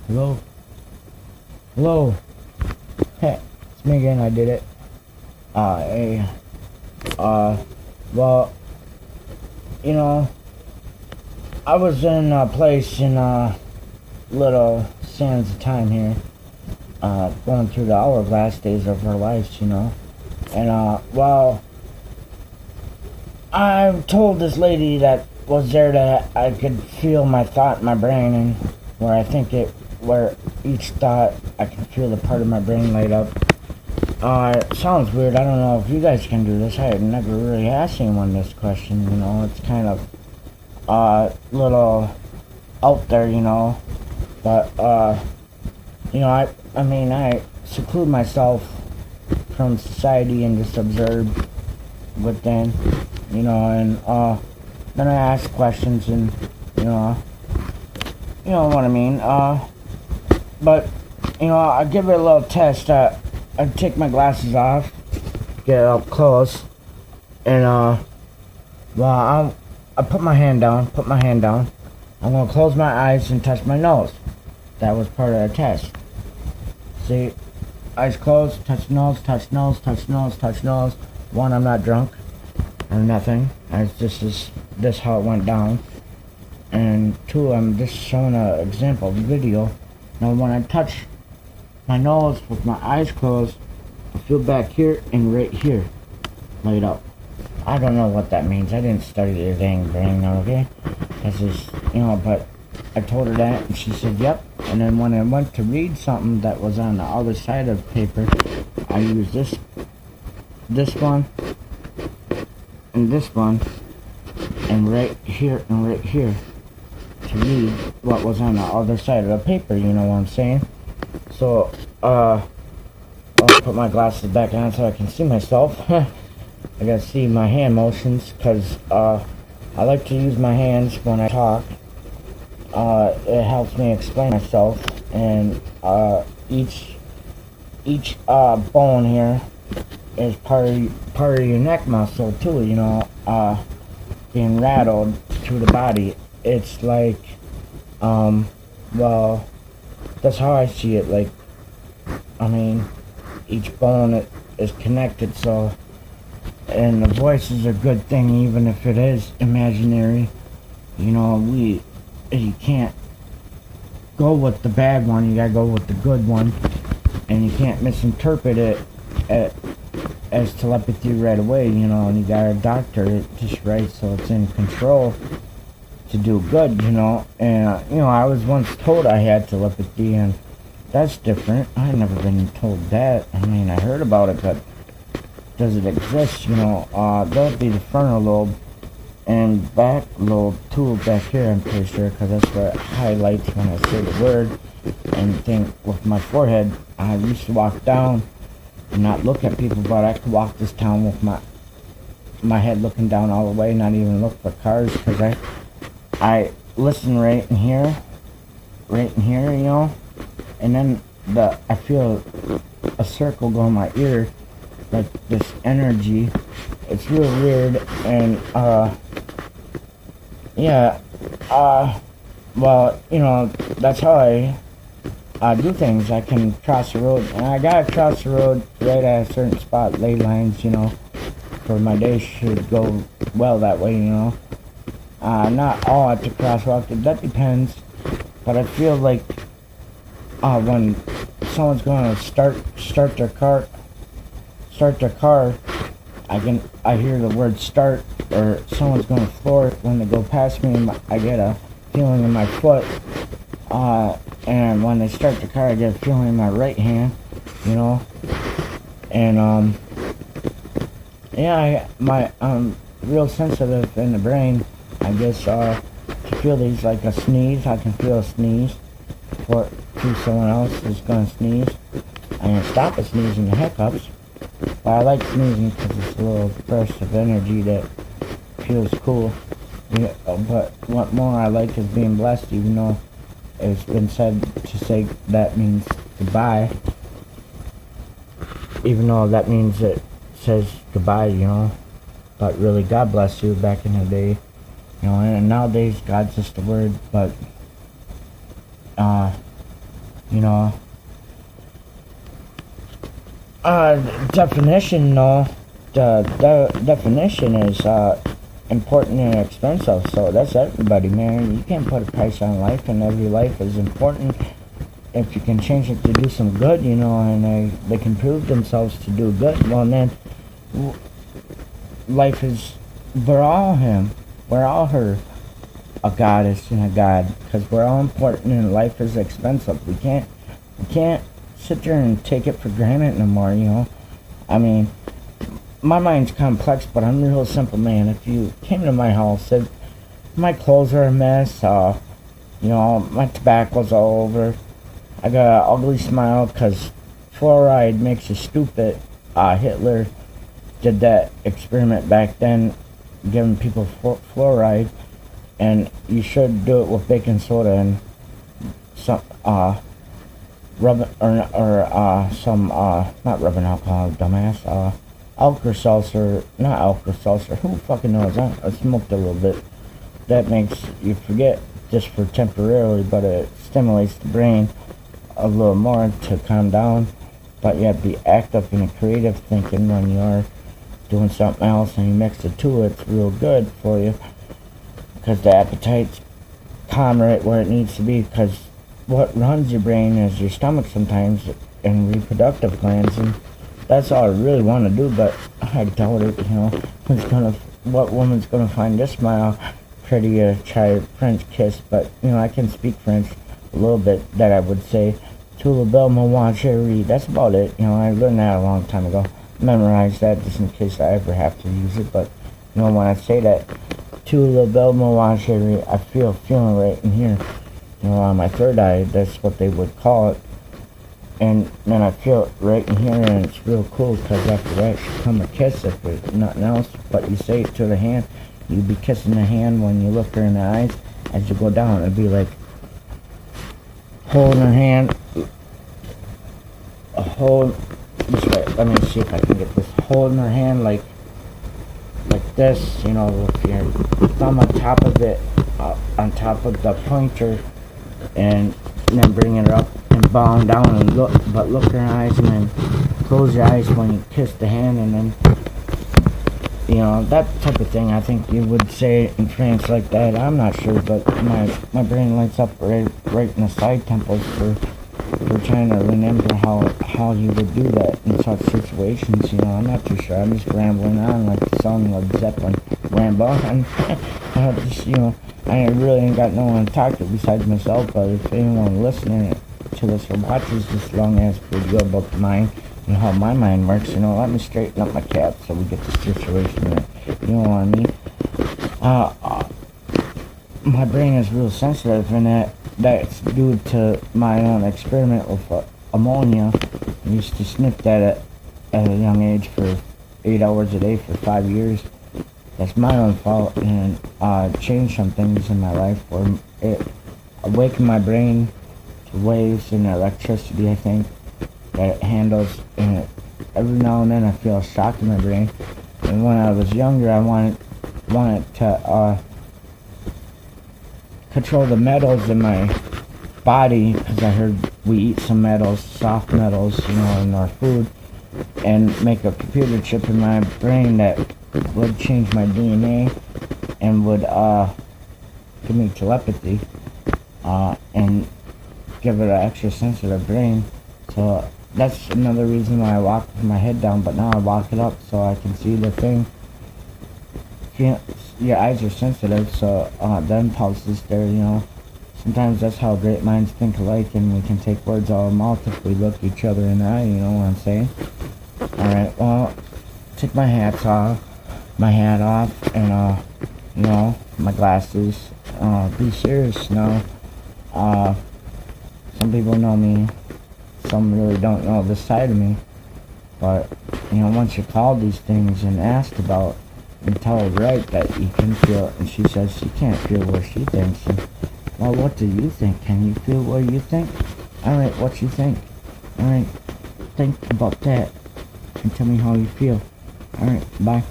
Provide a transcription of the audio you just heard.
Hello? Hello? Hey, it's me again, I did it. Hey, well, you know, I was in a place in, little sands of time here, going through the hourglass days of our lives, and, well, I told this lady that was there that I could feel my thought in my brain, and where each thought I can feel the part of my brain light up. It sounds weird. I don't know if you guys can do this. I had never really asked anyone this question, It's kind of, little out there, But, I seclude myself from society and just observe within, and, then I ask questions and, you know what I mean. But, I give it a little test. I take my glasses off, get up close, and, I put my hand down. I'm gonna close my eyes and touch my nose. That was part of the test. See, eyes closed, touch nose, touch nose, touch nose, touch nose. One, I'm not drunk or nothing. This how it went down. And two, I'm just showing an example video. Now, when I touch my nose with my eyes closed, I feel back here and right here light up. I don't know what that means. I didn't study the dang brain, okay? That's just, but I told her that, and she said, yep. And then when I went to read something that was on the other side of the paper, I used this one, and this one, and right here, to read what was on the other side of the paper, you know what I'm saying? So, I'll put my glasses back on so I can see myself. I gotta see my hand motions, because, I like to use my hands when I talk. It helps me explain myself, and, each bone here is part of your neck muscle, too, being rattled through the body. It's like, well, that's how I see it. Like, each bone is connected, so, and the voice is a good thing, even if it is imaginary. You can't go with the bad one, you gotta go with the good one, and you can't misinterpret it as telepathy right away, and you gotta doctor it just right so it's in control to do good, and, I was once told I had telepathy, and that's different. I've never been told that. I heard about it, but does it exist, that would be the frontal lobe, and back lobe too, back here, I'm pretty sure, because that's where it highlights when I say the word, and think with my forehead. I used to walk down and not look at people, but I could walk this town with my head looking down all the way, not even look for cars, because I listen right in here, and then I feel a circle go in my ear, like this energy. It's real weird, and, well, that's how I do things. I can cross the road, and I gotta cross the road right at a certain spot, ley lines, for my day should go well that way, not all at the crosswalk, that depends, but I feel like, when someone's gonna start their car, I hear the word start, or someone's gonna floor it when they go past me, I get a feeling in my foot, and when they start the car, I get a feeling in my right hand, and, I'm real sensitive in the brain, I guess, to feel these, like a sneeze. I can feel a sneeze before someone else is gonna sneeze. I can stop a sneeze and the hiccups, but I like sneezing because it's a little burst of energy that feels cool. But what more I like is being blessed, even though it's been said to say that means goodbye, even though that means it says goodbye, but really God bless you back in the day, and nowadays God's just a word, but You know, definition, no. The definition is important and expensive, so that's everybody, man. You can't put a price on life, and every life is important. If you can change it to do some good, you know, and they can prove themselves to do good, well, then life is, we're all him. We're all her, a goddess and a god, because we're all important, and life is expensive. We can't sit there and take it for granted no more, you know. I mean, my mind's complex, but I'm a real simple man. If you came to my house, said my clothes are a mess, you know, my tobacco's all over, I got an ugly smile because fluoride makes you stupid. Hitler did that experiment back then, giving people fluoride, and you should do it with baking soda and some rubbing or some not rubbing alcohol, dumbass. Alka-Seltzer, not Alka-Seltzer. Who fucking knows? I smoked a little bit. That makes you forget just for temporarily, but it stimulates the brain a little more to calm down. But you have to be active and creative thinking when you are doing something else, and you mix the two. It's real good for you because the appetite's calm right where it needs to be. Because what runs your brain is your stomach sometimes and reproductive glands, and that's all I really want to do. But I doubt it. You know, what woman's gonna find this smile pretty to try a French kiss? But you know, I can speak French a little bit. That I would say, "Tout le bel mon chérie." That's about it. You know, I learned that a long time ago. Memorized that just in case I ever have to use it. But you know, when I say that, "Tout le bel mon chérie," I feel feeling right in here. You know, on my third eye, that's what they would call it. And then I feel it right in here, and it's real cool because after that should come a kiss if there's nothing else. But you say it to the hand, you'd be kissing the hand when you look her in the eyes as you go down. It'd be like holding her hand, this way. Let me see if I can get this. Holding her hand like this, you know, with your thumb on top of it, on top of the pointer, and then bring it up and bow down and look in her eyes, and then close your eyes when you kiss the hand, and then, you know, that type of thing. I think you would say in French like that. I'm not sure, but my brain lights up right in the side temples for trying to remember how you would do that in such situations. You know, I'm not too sure. I'm just rambling on like the song Led Zeppelin, ramble on. You know, I really ain't got no one to talk to besides myself. But if anyone listening to this or watches this long ass video about the mind and how my mind works, you know, let me straighten up my cap so we get the situation right. You know what I mean? My brain is real sensitive, and that's due to my own experiment with ammonia. I used to sniff that at a young age for 8 hours a day for 5 years. That's my own fault, and changed some things in my life where it awakened my brain to waves and electricity, I think, that it handles. And every now and then I feel a shock in my brain. And when I was younger, I wanted to control the metals in my body, because I heard we eat some metals, soft metals, you know, in our food, and make a computer chip in my brain that would change my DNA and would give me telepathy and give it an extra sensitive brain. So that's another reason why I walk with my head down, but now I walk it up so I can see the thing. Your eyes are sensitive, so the impulse is there, you know. Sometimes that's how great minds think alike, and we can take words out of our mouth if we look each other in the eye, you know what I'm saying? Alright, well, take my hat off, and, you know, my glasses. Be serious now. Some people know me, some really don't know this side of me. But, you know, once you call these things and asked about, and tell her right that you can feel it, and she says she can't feel what she thinks. And, well, what do you think? Can you feel what you think? Alright, what you think? Alright, think about that and tell me how you feel. Alright, bye.